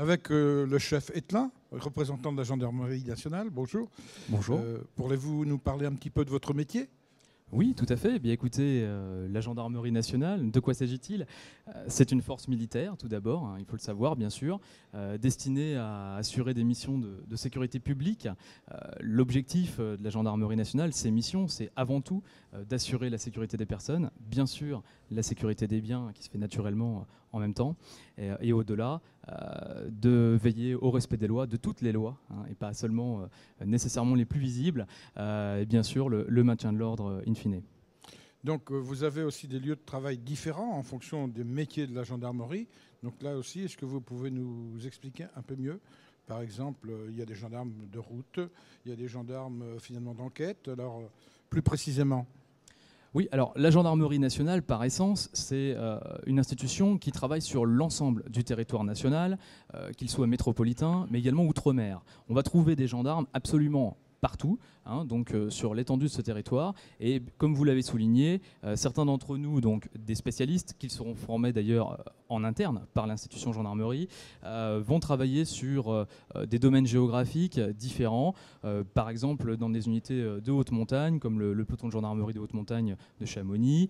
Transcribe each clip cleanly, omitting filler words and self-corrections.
avec le chef Etlin, représentant de la gendarmerie nationale. Bonjour. Bonjour. Pourriez-vous nous parler un petit peu de votre métier ? Oui, tout à fait. Eh bien, écoutez, la gendarmerie nationale, de quoi s'agit-il ? C'est une force militaire, tout d'abord, hein, il faut le savoir, bien sûr, destinée à assurer des missions de sécurité publique. L'objectif de la gendarmerie nationale, ces missions, c'est avant tout d'assurer la sécurité des personnes, bien sûr la sécurité des biens qui se fait naturellement en même temps, et au-delà, de veiller au respect des lois, de toutes les lois, hein, et pas seulement nécessairement les plus visibles, et bien sûr le maintien de l'ordre in fine. Donc vous avez aussi des lieux de travail différents en fonction des métiers de la gendarmerie. Donc là aussi, est-ce que vous pouvez nous expliquer un peu mieux ? Par exemple, il y a des gendarmes de route, il y a des gendarmes finalement d'enquête. Alors plus précisément ? Oui, alors la gendarmerie nationale, par essence, c'est une institution qui travaille sur l'ensemble du territoire national, qu'il soit métropolitain, mais également outre-mer. On va trouver des gendarmes absolument partout, hein, donc sur l'étendue de ce territoire. Et comme vous l'avez souligné, certains d'entre nous, donc des spécialistes, qui seront formés d'ailleurs en interne par l'institution gendarmerie, vont travailler sur des domaines géographiques différents. Par exemple, dans des unités de haute montagne, comme le peloton de gendarmerie de haute montagne de Chamonix.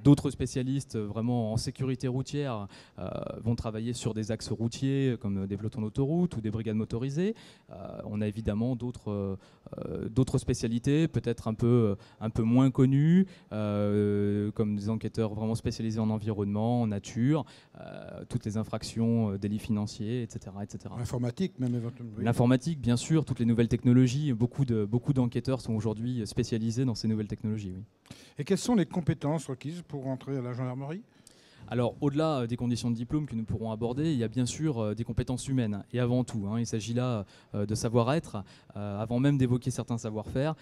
D'autres spécialistes vraiment en sécurité routière vont travailler sur des axes routiers, comme des pelotons d'autoroute ou des brigades motorisées. On a évidemment d'autres spécialités, peut-être un peu moins connues, comme des enquêteurs vraiment spécialisés en environnement, en nature, toutes les infractions, délits financiers, etc. etc. L'informatique même éventuellement. Oui. L'informatique, bien sûr, toutes les nouvelles technologies. Beaucoup d'enquêteurs sont aujourd'hui spécialisés dans ces nouvelles technologies. Oui. Et quelles sont les compétences requises pour entrer à la gendarmerie ? Alors, au-delà des conditions de diplôme que nous pourrons aborder, il y a bien sûr des compétences humaines. Et avant tout, hein, il s'agit là de savoir-être. Avant même d'évoquer certains savoir-faire,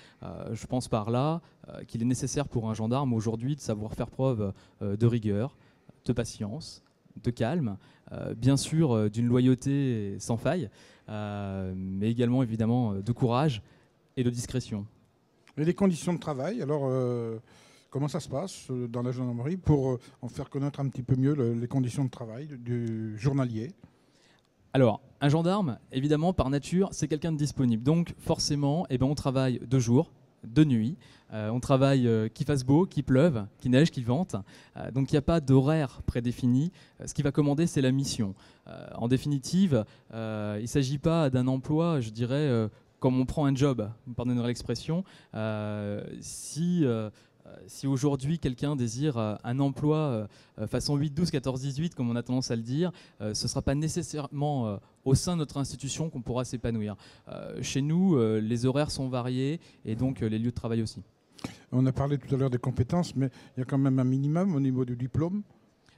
je pense par là qu'il est nécessaire pour un gendarme aujourd'hui de savoir faire preuve de rigueur, de patience, de calme, bien sûr d'une loyauté sans faille, mais également évidemment de courage et de discrétion. Et les conditions de travail, alors comment ça se passe dans la gendarmerie pour en faire connaître un petit peu mieux les conditions de travail du journalier ? Alors, un gendarme, évidemment, par nature, c'est quelqu'un de disponible. Donc, forcément, on travaille de jour, de nuit. On travaille qu'il fasse beau, qu'il pleuve, qu'il neige, qu'il vente. Donc, il n'y a pas d'horaire prédéfini. Ce qui va commander, c'est la mission. En définitive, il ne s'agit pas d'un emploi, je dirais, comme on prend un job, vous me pardonnerez l'expression. Si aujourd'hui quelqu'un désire un emploi façon 8, 12, 14, 18, comme on a tendance à le dire, ce ne sera pas nécessairement au sein de notre institution qu'on pourra s'épanouir. Chez nous, les horaires sont variés et donc les lieux de travail aussi. On a parlé tout à l'heure des compétences, mais il y a quand même un minimum au niveau du diplôme ?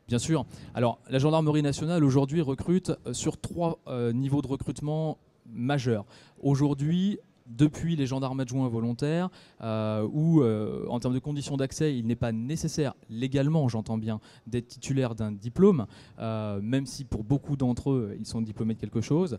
Bien sûr. Alors, la gendarmerie nationale aujourd'hui recrute sur 3 niveaux de recrutement majeurs. Aujourd'hui, depuis les gendarmes adjoints volontaires, où en termes de conditions d'accès, il n'est pas nécessaire, légalement j'entends bien, d'être titulaire d'un diplôme, même si pour beaucoup d'entre eux, ils sont diplômés de quelque chose.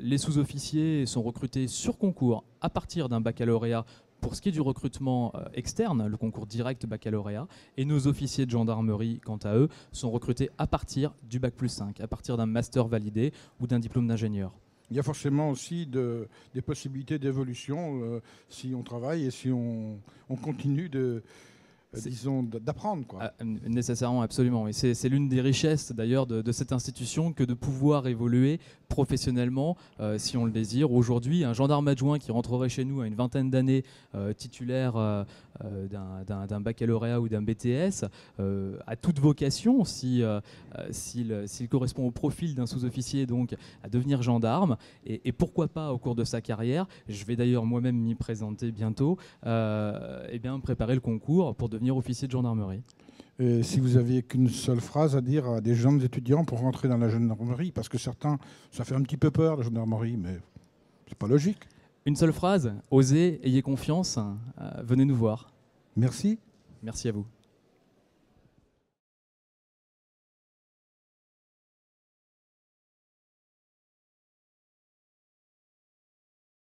Les sous-officiers sont recrutés sur concours à partir d'un baccalauréat pour ce qui est du recrutement externe, le concours direct baccalauréat, et nos officiers de gendarmerie, quant à eux, sont recrutés à partir du bac+5, à partir d'un master validé ou d'un diplôme d'ingénieur. Il y a forcément aussi des possibilités d'évolution si on travaille et si on continue d'apprendre, quoi. Nécessairement, absolument. Et c'est l'une des richesses d'ailleurs de cette institution que de pouvoir évoluer professionnellement si on le désire. Aujourd'hui, un gendarme adjoint qui rentrerait chez nous à une vingtaine d'années, titulaire d'un baccalauréat ou d'un BTS, a toute vocation, s'il correspond au profil d'un sous-officier, donc à devenir gendarme. Et pourquoi pas au cours de sa carrière, je vais d'ailleurs moi-même m'y présenter bientôt, préparer le concours pour devenir officier de gendarmerie. Et si vous aviez qu'une seule phrase à dire à des jeunes étudiants pour rentrer dans la gendarmerie, parce que certains, ça fait un petit peu peur la gendarmerie, mais c'est pas logique. Une seule phrase, osez, ayez confiance, venez nous voir. Merci. Merci à vous.